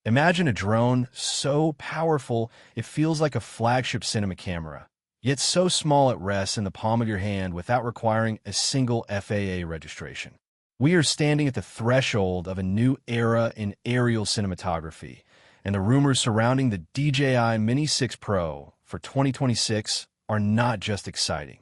Imagine a drone so powerful it feels like a flagship cinema camera, yet so small it rests in the palm of your hand without requiring a single FAA registration. We are standing at the threshold of a new era in aerial cinematography, and the rumors surrounding the DJI Mini 6 Pro for 2026 are not just exciting.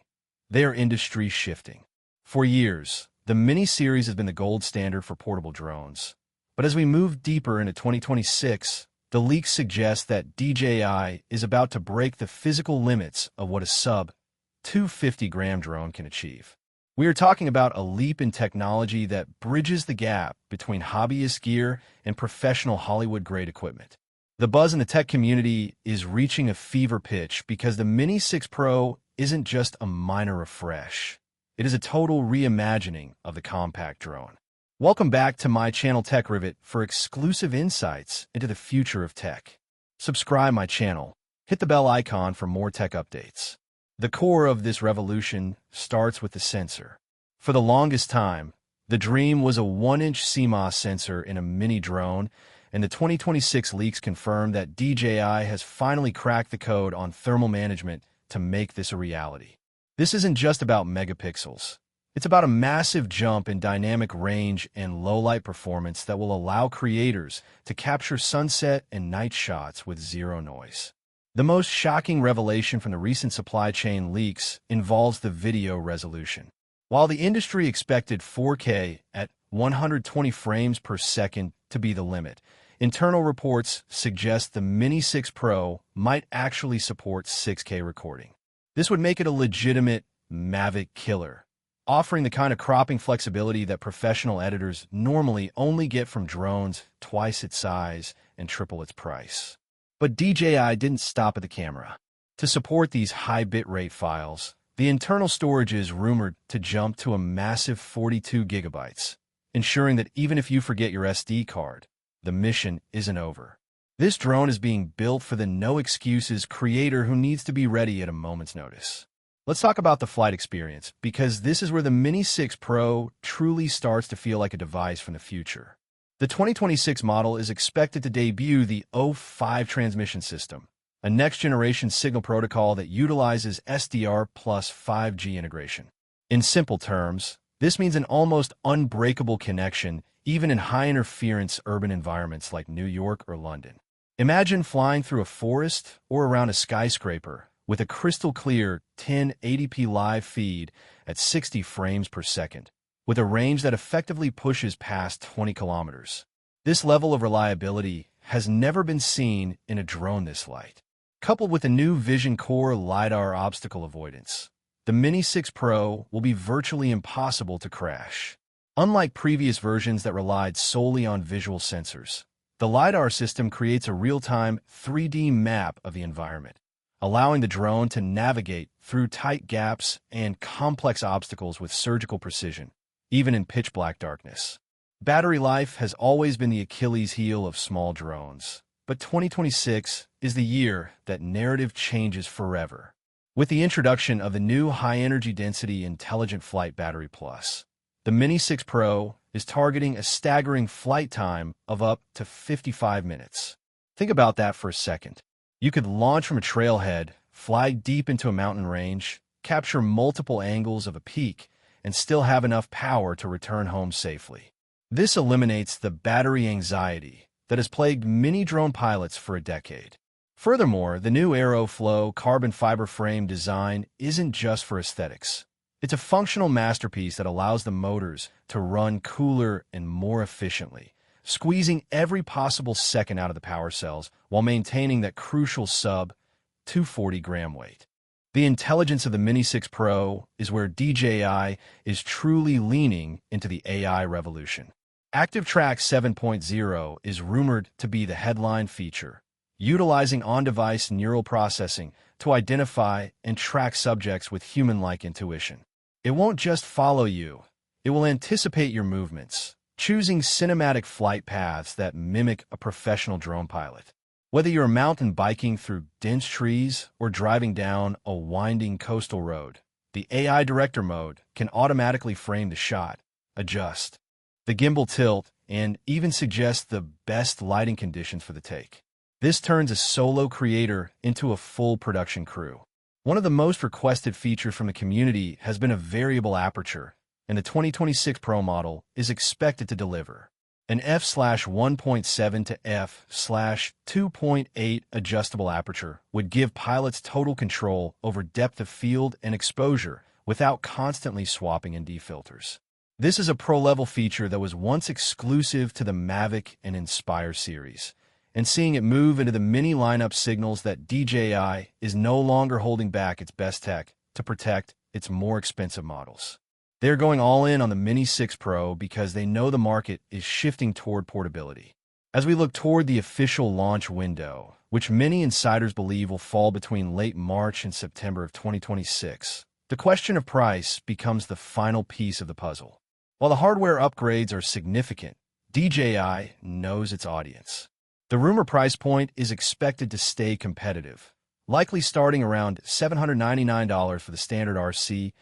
They are industry-shifting. For years, the Mini series has been the gold standard for portable drones. But as we move deeper into 2026, the leaks suggest that DJI is about to break the physical limits of what a sub-250-gram drone can achieve. We are talking about a leap in technology that bridges the gap between hobbyist gear and professional Hollywood-grade equipment. The buzz in the tech community is reaching a fever pitch because the Mini 6 Pro isn't just a minor refresh. It is a total reimagining of the compact drone. Welcome back to my channel Tech Rivet for exclusive insights into the future of tech. Subscribe my channel, hit the bell icon for more tech updates. The core of this revolution starts with the sensor. For the longest time, the dream was a 1-inch CMOS sensor in a mini drone, and the 2026 leaks confirm that DJI has finally cracked the code on thermal management to make this a reality. This isn't just about megapixels. It's about a massive jump in dynamic range and low-light performance that will allow creators to capture sunset and night shots with zero noise. The most shocking revelation from the recent supply chain leaks involves the video resolution. While the industry expected 4K at 120 frames per second to be the limit, internal reports suggest the Mini 6 Pro might actually support 6K recording. This would make it a legitimate Mavic Killer, offering the kind of cropping flexibility that professional editors normally only get from drones twice its size and triple its price. But DJI didn't stop at the camera. To support these high bitrate files, the internal storage is rumored to jump to a massive 42 gigabytes, ensuring that even if you forget your SD card, the mission isn't over. This drone is being built for the no-excuses creator who needs to be ready at a moment's notice. Let's talk about the flight experience, because this is where the Mini 6 Pro truly starts to feel like a device from the future. The 2026 model is expected to debut the O5 transmission system, a next-generation signal protocol that utilizes SDR plus 5G integration. In simple terms, this means an almost unbreakable connection even in high-interference urban environments like New York or London. Imagine flying through a forest or around a skyscraper with a crystal-clear 1080p live feed at 60 frames per second, with a range that effectively pushes past 20 kilometers. This level of reliability has never been seen in a drone this light. Coupled with the new Vision Core LiDAR obstacle avoidance, the Mini 6 Pro will be virtually impossible to crash. Unlike previous versions that relied solely on visual sensors, the LiDAR system creates a real-time 3D map of the environment, allowing the drone to navigate through tight gaps and complex obstacles with surgical precision, even in pitch-black darkness. Battery life has always been the Achilles heel of small drones, but 2026 is the year that narrative changes forever. With the introduction of the new high-energy density Intelligent Flight Battery Plus, the Mini 6 Pro is targeting a staggering flight time of up to 55 minutes. Think about that for a second. You could launch from a trailhead, fly deep into a mountain range, capture multiple angles of a peak, and still have enough power to return home safely. This eliminates the battery anxiety that has plagued many drone pilots for a decade. Furthermore, the new Aeroflow carbon fiber frame design isn't just for aesthetics. It's a functional masterpiece that allows the motors to run cooler and more efficiently, squeezing every possible second out of the power cells while maintaining that crucial sub-240-gram weight. The intelligence of the Mini 6 Pro is where DJI is truly leaning into the AI revolution. ActiveTrack 7.0 is rumored to be the headline feature, utilizing on-device neural processing to identify and track subjects with human-like intuition. It won't just follow you, it will anticipate your movements, choosing cinematic flight paths that mimic a professional drone pilot. Whether you're mountain biking through dense trees or driving down a winding coastal road, the AI director mode can automatically frame the shot, adjust the gimbal tilt, and even suggests the best lighting conditions for the take. This turns a solo creator into a full production crew. One of the most requested features from the community has been a variable aperture, and the 2026 Pro model is expected to deliver. An f/1.7 to f/2.8 adjustable aperture would give pilots total control over depth of field and exposure without constantly swapping ND filters. This is a pro-level feature that was once exclusive to the Mavic and Inspire series, and seeing it move into the Mini lineup signals that DJI is no longer holding back its best tech to protect its more expensive models. They're going all in on the Mini 6 Pro because they know the market is shifting toward portability. As we look toward the official launch window, which many insiders believe will fall between late March and September of 2026, the question of price becomes the final piece of the puzzle. While the hardware upgrades are significant, DJI knows its audience. The rumor price point is expected to stay competitive, likely starting around $799 for the standard RC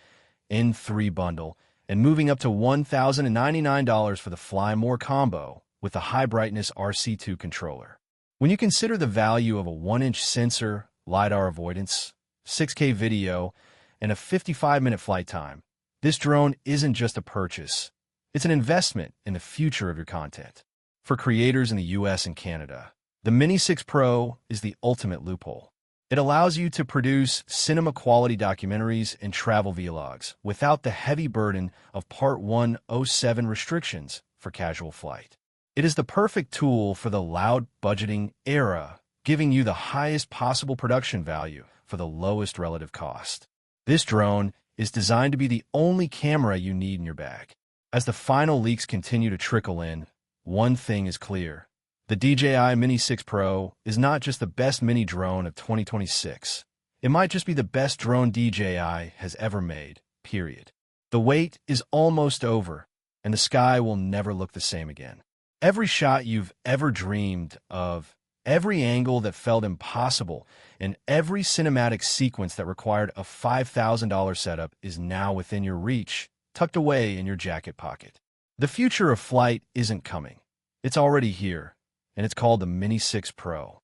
N3 bundle and moving up to $1,099 for the Fly More combo with the high-brightness RC2 controller. When you consider the value of a 1-inch sensor, LiDAR avoidance, 6K video, and a 55-minute flight time, this drone isn't just a purchase. It's an investment in the future of your content. For creators in the US and Canada, the Mini 6 Pro is the ultimate loophole. It allows you to produce cinema-quality documentaries and travel vlogs without the heavy burden of Part 107 restrictions for casual flight. It is the perfect tool for the loud budgeting era, giving you the highest possible production value for the lowest relative cost. This drone is designed to be the only camera you need in your bag. As the final leaks continue to trickle in, one thing is clear. The DJI Mini 6 Pro is not just the best mini drone of 2026. It might just be the best drone DJI has ever made, period. The wait is almost over, and the sky will never look the same again. Every shot you've ever dreamed of, every angle that felt impossible, and every cinematic sequence that required a $5,000 setup is now within your reach, tucked away in your jacket pocket. The future of flight isn't coming. It's already here, and it's called the Mini 6 Pro.